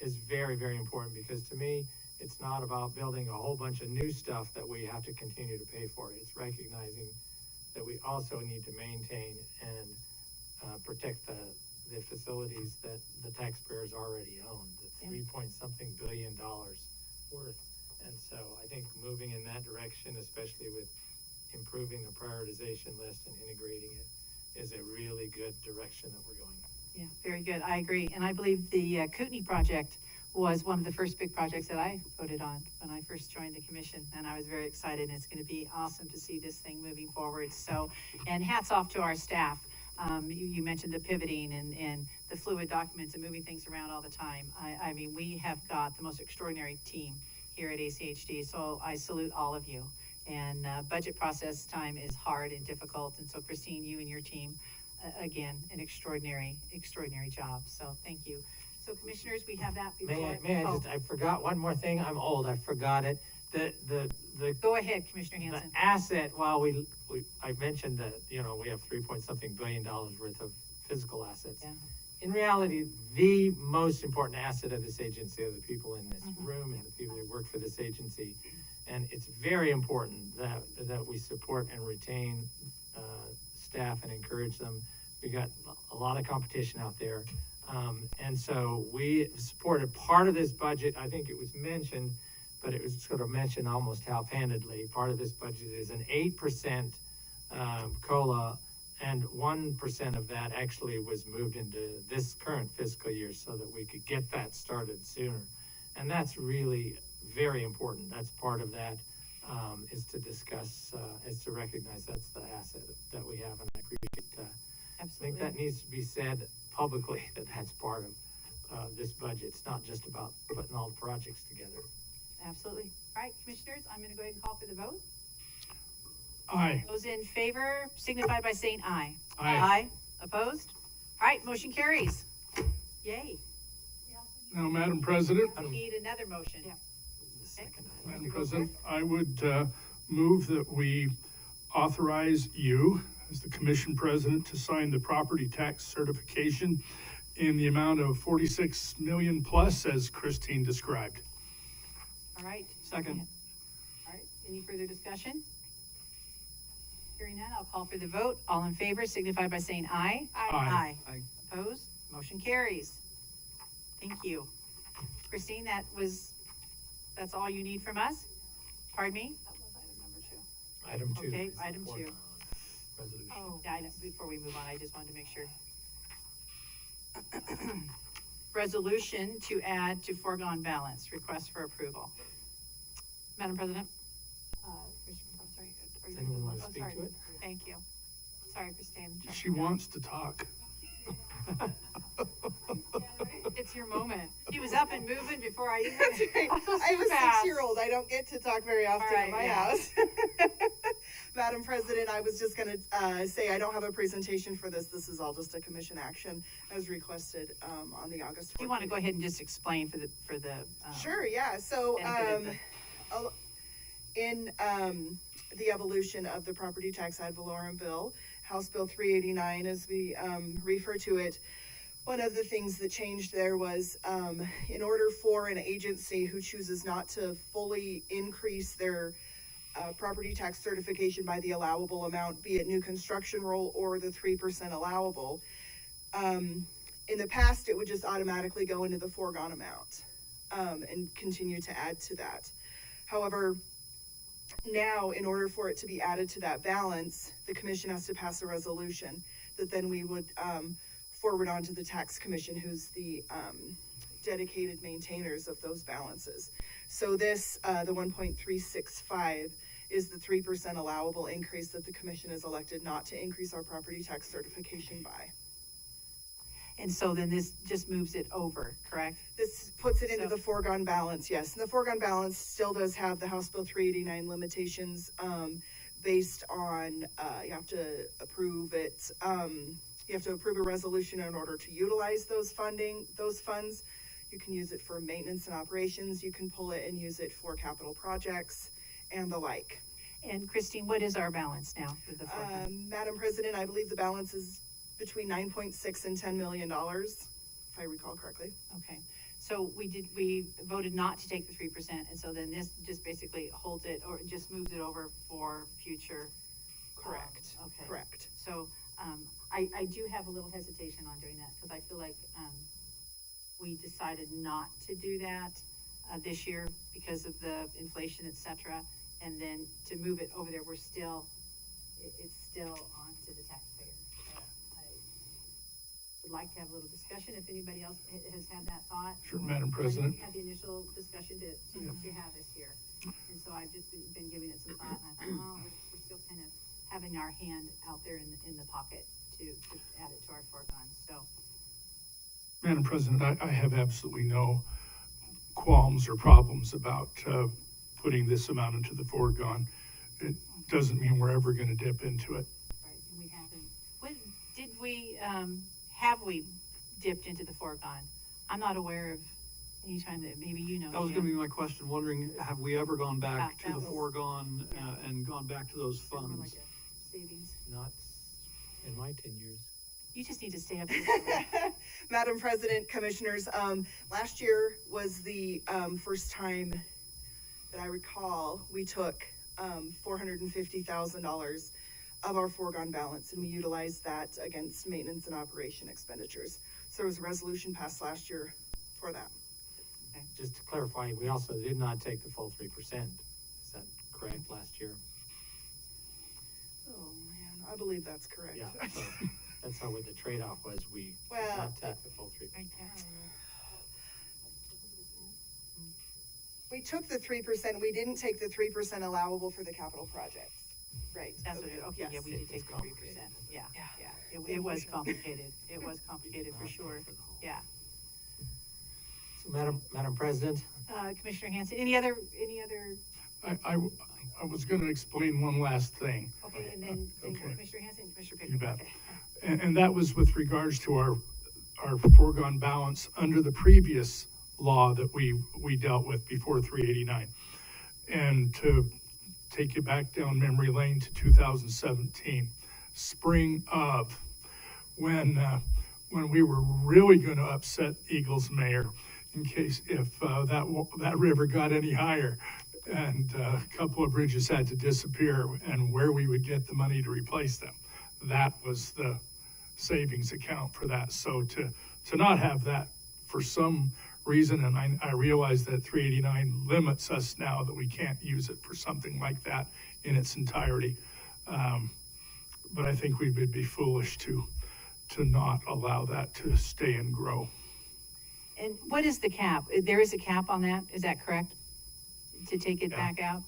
is very, very important, because to me, it's not about building a whole bunch of new stuff that we have to continue to pay for. It's recognizing that we also need to maintain and protect the facilities that the taxpayers already own, the $3-point-something billion worth. And so I think moving in that direction, especially with improving the prioritization list and integrating it, is a really good direction that we're going. yeah, very good, I agree. And I believe the Kootenai project was one of the first big projects that I voted on when I first joined the commission, and I was very excited, and it's gonna be awesome to see this thing moving forward. So, and hats off to our staff. You mentioned the pivoting and the fluid documents and moving things around all the time. I mean, we have got the most extraordinary team here at ACHD, so I salute all of you. And budget process time is hard and difficult, and so Christine, you and your team, again, an extraordinary job, so thank you. So commissioners, we have that before. May I just, I forgot one more thing, I'm old, I forgot it, the Go ahead, Commissioner the Hanson. asset, while I mentioned that, you know, we have $3-point-something billion worth of physical assets. Yeah. In reality, the most important asset of this agency are the people in this Mhm. room and the people who work for this agency. And it's very important that we support and retain, staff and encourage them. We got a lot of competition out there. And so we supported part of this budget, I think it was mentioned, but it was sort of mentioned almost half-handedly. Part of this budget is an 8%, COLA, and 1% of that actually was moved into this current fiscal year so that we could get that started sooner. And that's really very important. That's part of that, is to discuss, is to recognize that's the asset that we have, and I appreciate, I think Absolutely. that needs to be said publicly, that that's part of, this budget. It's not just about putting all the projects together. Absolutely. All right, commissioners, I'm gonna go ahead and call for the vote. Aye. Those in favor signify by saying aye. Aye. Opposed? All right, motion carries. Yay. Now, Madam President, We need another motion. The second item. Madam President, I would move that we authorize you, as the commission president, to sign the property tax certification in the amount of 46 million plus, as Christine described. All right. Second. All right, any further discussion? Hearing none, I'll call for the vote. All in favor signify by saying aye. Aye. Aye. Opposed? Motion carries. Thank you. Christine, that's all you need from us? Pardon me? That was item number 2. Item 2. Okay, is the item 2. foregone resolution. Oh, yeah, I know. Before we move on, I just wanted to make sure. Resolution to add to foregone balance, request for approval. Madam President? I'm sorry. Are you- Anyone want to oh, speak sorry. to it? Thank you. Sorry, Christine. She wants to talk. It's your moment. He was up and moving before I even. That's right. I'm a Fast. 6-year-old. I don't get to talk very often All right, at my yeah. house. Madam President, I was just gonna say I don't have a presentation for this. This is all just a commission action as requested on the August 4th. Do you want to go ahead and just explain for the? Sure, yeah. So, benefit of in the evolution of the property tax ad valorem bill, House Bill 389, as we refer to it, one of the things that changed there was in order for an agency who chooses not to fully increase their property tax certification by the allowable amount, be it new construction roll or the 3% allowable, in the past, it would just automatically go into the foregone amount, and continue to add to that. However, now, in order for it to be added to that balance, the commission has to pass a resolution that then we would, forward on to the tax commission, who's the, dedicated maintainers of those balances. So this, the 1.365 is the 3% allowable increase that the commission has elected not to increase our property tax certification by. And so then this just moves it over, correct? This puts it into So- the foregone balance, yes. And the foregone balance still does have the House Bill 389 limitations, based on, you have to approve it, you have to approve a resolution in order to utilize those funds. You can use it for maintenance and operations, you can pull it and use it for capital projects and the like. And Christine, what is our balance now with the foregone? Madam President, I believe the balance is between 9.6 and $10 million, if I recall correctly. Okay, so we voted not to take the 3%, and so then this just basically holds it, or just moves it over for future. Correct. Okay. Correct. So, I do have a little hesitation on doing that, because I feel like, we decided not to do that, this year because of the inflation, et cetera, and then to move it over there, it's still on to the taxpayer. So I would like to have a little discussion, if anybody else has had that thought. Sure, Madam President. I had the initial discussion to have this year, and so I've just been giving it some thought, and I thought, well, we're still kind of having our hand out there in the pocket to add it to our foregone, so. Madam President, I have absolutely no qualms or problems about putting this amount into the foregone. It doesn't mean we're ever going to dip into it. Right, and we haven't. Have we dipped into the foregone? I'm not aware of any time that maybe you know. That was gonna be my question, wondering, have we ever gone back to That the was- foregone, yeah. and gone back to those More like funds? a savings. Not in my 10 years. You just need to stay up. There. Madam President, Commissioners, last year was the first time that I recall we took $450,000 of our foregone balance, and we utilized that against maintenance and operation expenditures. So there was a resolution passed last year for that. Just to clarify, we also did not take the full 3%. Is that correct, last year? Oh, man, I believe that's correct. Yeah, so that's how what the trade-off was. We did Well, not take the full 3%. Right there. We took the 3%, we didn't take the 3% allowable for the capital projects. Right. That's what it, okay, yeah, yes. we did take the 3%, yeah, it was complicated, for sure, yeah. So Madam President, Commissioner Hanson, any other, I was going to explain one last thing. okay, and then Okay. Commissioner Hanson, Commissioner You Pickard, bet. okay. And that was with regards to our foregone balance under the previous law that we dealt with before 389. And to take you back down memory lane to 2017, spring of, when we were really going to upset Eagles Mayor in case if that river got any higher, and a couple of bridges had to disappear, and where we would get the money to replace them. That was the savings account for that. So to not have that for some reason, and I realize that 389 limits us now, that we can't use it for something like that in its entirety. But I think we would be foolish to not allow that to stay and grow. And what is the cap? There is a cap on that, is that correct? To take it Yeah. back out?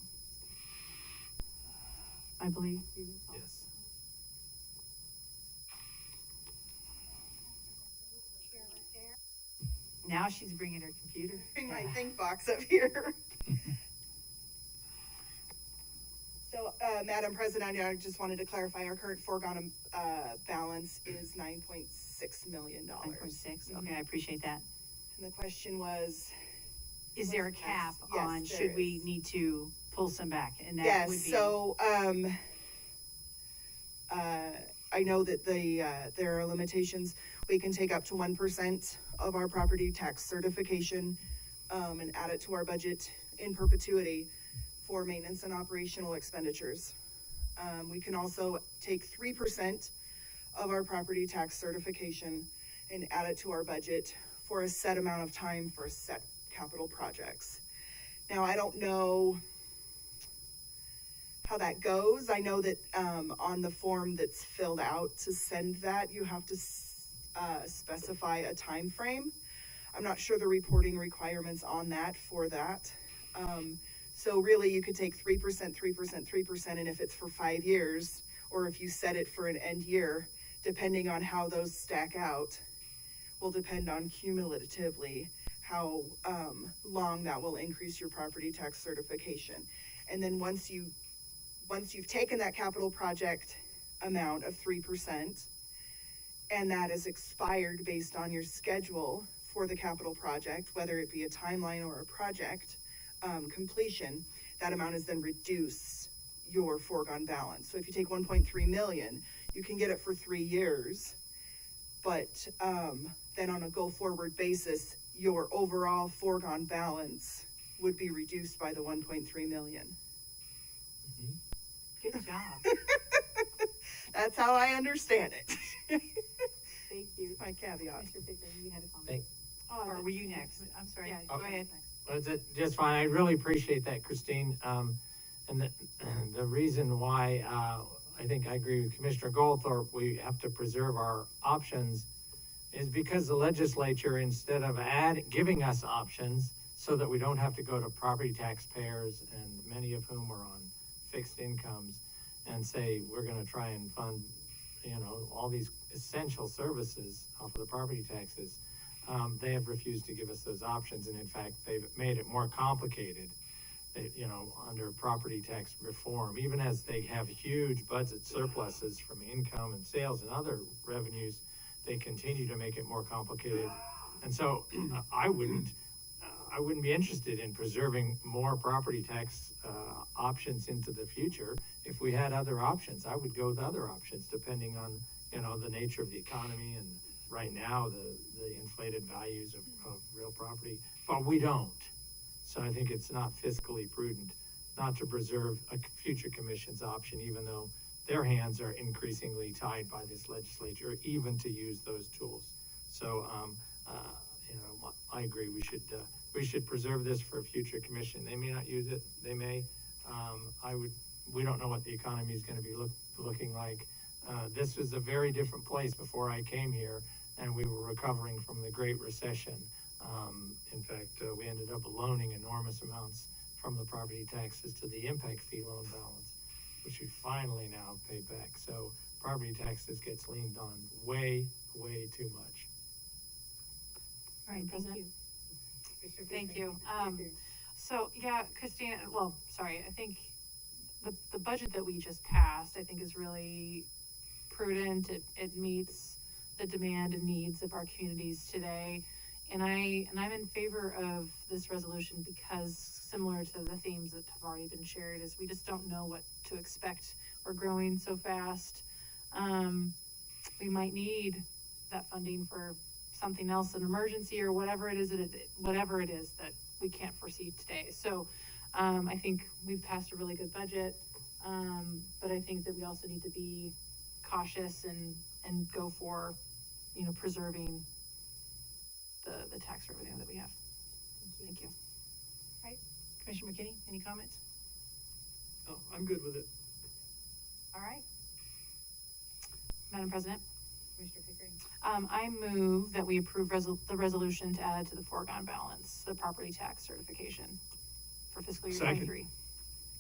I believe. yes. Now she's bringing her computer. Bring my think box up here. So, Madam President, I just wanted to clarify, our current foregone, balance is $9.6 million. 9.6, okay, I appreciate that. And the question was, Is there a Yes, cap yes, on, there should we is. need to pull some back? And that would yes, be. so, I know that there are limitations. We can take up to 1% of our property tax certification, and add it to our budget in perpetuity for maintenance and operational expenditures. We can also take 3% of our property tax certification and add it to our budget for a set amount of time for set capital projects. Now, I don't know how that goes. I know that on the form that's filled out to send that, you have to specify a time frame. I'm not sure the reporting requirements on that for that. So really you could take 3%, 3%, 3%, and if it's for 5 years, or if you set it for an end year, depending on how those stack out, will depend on cumulatively how long that will increase your property tax certification. And then once you've taken that capital project amount of 3%, and that is expired based on your schedule for the capital project, whether it be a timeline or a project completion, that amount is then reduced your foregone balance. So if you take 1.3 million, you can get it for 3 years, but then on a go forward basis, your overall foregone balance would be reduced by the 1.3 million. Good job. That's how I understand it. Thank you. My caveat. Mr. Pickering, you had a comment? Thank- Or were you next? I'm sorry. Yeah, Go ahead. Well, just fine. I really appreciate that, Christine. And the reason why, I think I agree with Commissioner Goldthorpe, we have to preserve our options is because the legislature, instead of giving us options so that we don't have to go to property taxpayers, and many of whom are on fixed incomes, and say, we're gonna try and fund, all these essential services off of the property taxes, they have refused to give us those options, and in fact, they've made it more complicated. Under property tax reform, even as they have huge budget surpluses from income and sales and other revenues, they continue to make it more complicated. And so I wouldn't be interested in preserving more property tax options into the future. If we had other options, I would go with other options depending on, the nature of the economy and right now the inflated values of real property, but we don't. So I think it's not fiscally prudent not to preserve a future commission's option, even though their hands are increasingly tied by this legislature, even to use those tools. So, I agree, we should preserve this for a future commission. They may not use it, they may. We don't know what the economy is gonna be looking like. This was a very different place before I came here, and we were recovering from the Great Recession. In fact, we ended up loaning enormous amounts from the property taxes to the impact fee loan balance, which we finally now pay back. So property taxes gets leaned on way, way too much. All right, thank you. Thank you. So, yeah, Christine, I think the budget that we just passed, I think is really prudent. It meets the demand and needs of our communities today. And I'm in favor of this resolution because, similar to the themes that have already been shared, is we just don't know what to expect. We're growing so fast. We might need that funding for something else, an emergency or whatever it is that we can't foresee today. So I think we've passed a really good budget, but I think that we also need to be cautious and go for, preserving the tax revenue that we have. Thank you. All right, Commissioner McKinney, any comments? Oh, I'm good with it. All right, Madam President, Commissioner Pickering. I move that we approve the resolution to add to the foregone balance, the property tax certification for fiscal year Second. 23.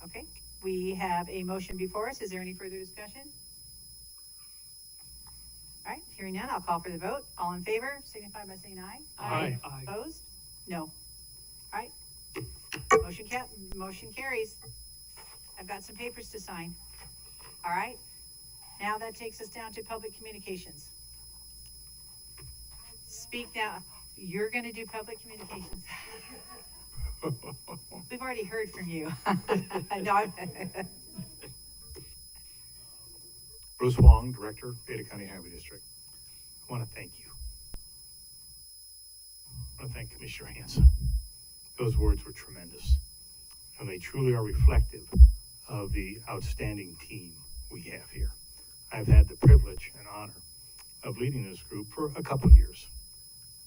Okay, we have a motion before us. Is there any further discussion? All right, hearing none, I'll call for the vote. All in favor, signify by saying aye. Aye. Aye. Opposed? No. All right. Motion carries. I've got some papers to sign. All right. Now that takes us down to public communications. Speak now. You're gonna do public communications. We've already heard from you. No, Bruce Wong, Director, Ada County Highway District. I want to thank you. I want to thank Commissioner Hanson. Those words were tremendous, and they truly are reflective of the outstanding team we have here. I've had the privilege and honor of of leading this group for a couple of years.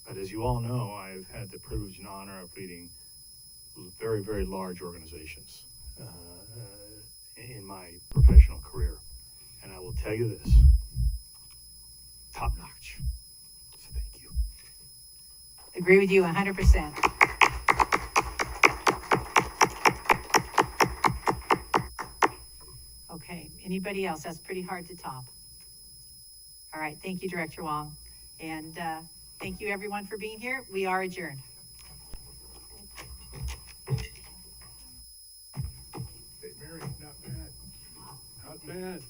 But as you all know, I've had the privilege and honor of leading very, very large organizations in my professional career. And I will tell you this, top notch. So thank you. Agree with you 100%. Okay, anybody else? That's pretty hard to top. All right, thank you, Director Wong. And thank you, everyone, for being here. We are adjourned. Hey, Mary, not bad. Not bad.